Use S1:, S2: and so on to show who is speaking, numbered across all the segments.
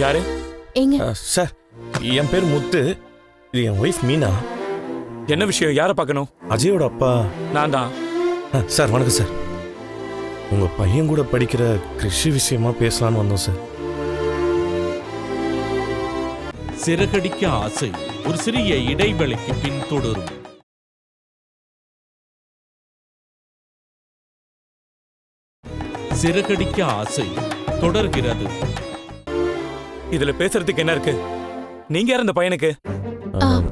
S1: யாரு?
S2: எங்க
S3: சார், என் பேர் முத்து. இது என் ஒய்ஃப் மீனா.
S1: என்ன விஷயம்? யாரை பார்க்கணும்?
S3: அஜயோட அப்பா.
S1: நான் தான்.
S3: சார் வணக்கம் சார். உங்க பையன் கூட படிக்கிற கிருஷி விஷயமா பேசலான்னு வந்தோம் சார்.
S4: சிறகடிக்க ஆசை ஒரு சிறிய இடைவெளிக்கு பின் தொடரும். சிறகடிக்க ஆசை தொடர்கிறது.
S1: இதுல பேசுறதுக்கு என்ன இருக்கு? நீங்க யார் அந்த பையனுக்கு?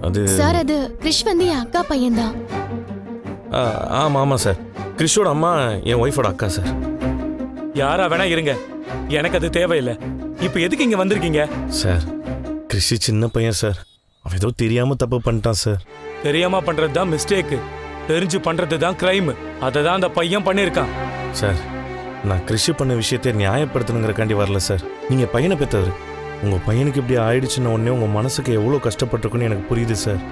S3: அது
S2: சார், அது கிருஷ் வந்து என் அக்கா பையன்தான்.
S3: ஆமா ஆமா சார். கிருஷோட அம்மா என் ஒய்ஃபோட அக்கா சார்.
S1: யாரா வேணா இருங்க, எனக்கு அது தேவையில்லை. இப்ப எதுக்கு இங்க வந்திருக்கீங்க?
S3: சார், கிருஷி சின்ன பையன் சார். அவன் ஏதோ தெரியாம தப்பு பண்ணிட்டான் சார்.
S1: தெரியாம பண்றது தான் மிஸ்டேக், தெரிஞ்சு பண்றது தான் கிரைம். அதை தான் அந்த பையன் பண்ணிருக்கான்.
S3: சார், நான் கிருஷி பண்ண விஷயத்தை நியாயப்படுத்தணுங்கிறக்காண்டி வரல சார். நீங்க பையனை பெற்றவர். உங்க பையனுக்கு இப்படி ஆயிடுச்சுன்னு உடனே உங்க மனசுக்கு எவ்வளோ கஷ்டப்பட்டிருக்குன்னு எனக்கு புரியுது சார்.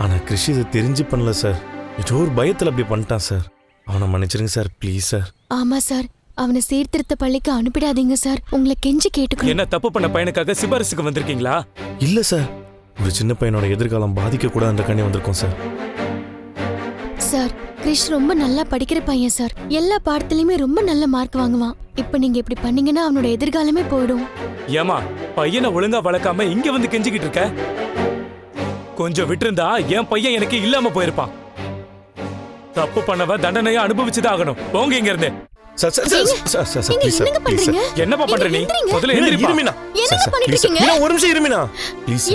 S3: ஆனா கிருஷி இதை தெரிஞ்சு பண்ணல சார். ஏதோ ஒரு பயத்தில் அப்படி பண்ணிட்டான் சார். அவனை மன்னிச்சிருங்க சார், ப்ளீஸ் சார்.
S2: ஆமா சார், அவனை சீர்திருத்த பள்ளிக்கு அனுப்பிடாதீங்க சார். உங்களை கெஞ்சி கேட்டுக்கணும்.
S1: என்ன தப்பு பண்ண பையனுக்காக சிபாரிசுக்கு வந்திருக்கீங்களா?
S3: இல்ல சார், ஒரு சின்ன பையனோட எதிர்காலம் பாதிக்க கூடாதுன்றக்காண்டி வந்திருக்கோம் சார்.
S2: சார், கிருஷ் ரொம்ப நல்லா படிக்கிற பையன் சார். எல்லா பாடத்திலயுமே ரொம்ப நல்ல மார்க் வாங்குவான். இப்ப நீங்க இப்படி பண்ணீங்கன்னா அவனோட எதிர்காலமே போயிடும்.
S1: ஏமா, பையனை ஒழுங்கா வளர்க்காம இங்க வந்து கெஞ்சிக்கிட்டு இருக்க? கொஞ்சம் விட்டுருந்தா என் பையன் எனக்கு இல்லாம போயிருப்பான். தப்பு பண்ணவ தண்டனையா அனுபவிச்சுதான் ஆகணும். போங்க இங்க இருந்து.
S3: Sir sir sir sir sir sir please sir, please sir.
S1: என்னப்பா பண்ற நீ? முதல்ல எந்திரிப்பா.
S3: இருமினா.
S2: என்ன பண்ணிட்டு இருக்கீங்க?
S3: ஒரு நிமிஷம் இருமினா ப்ளீஸ்.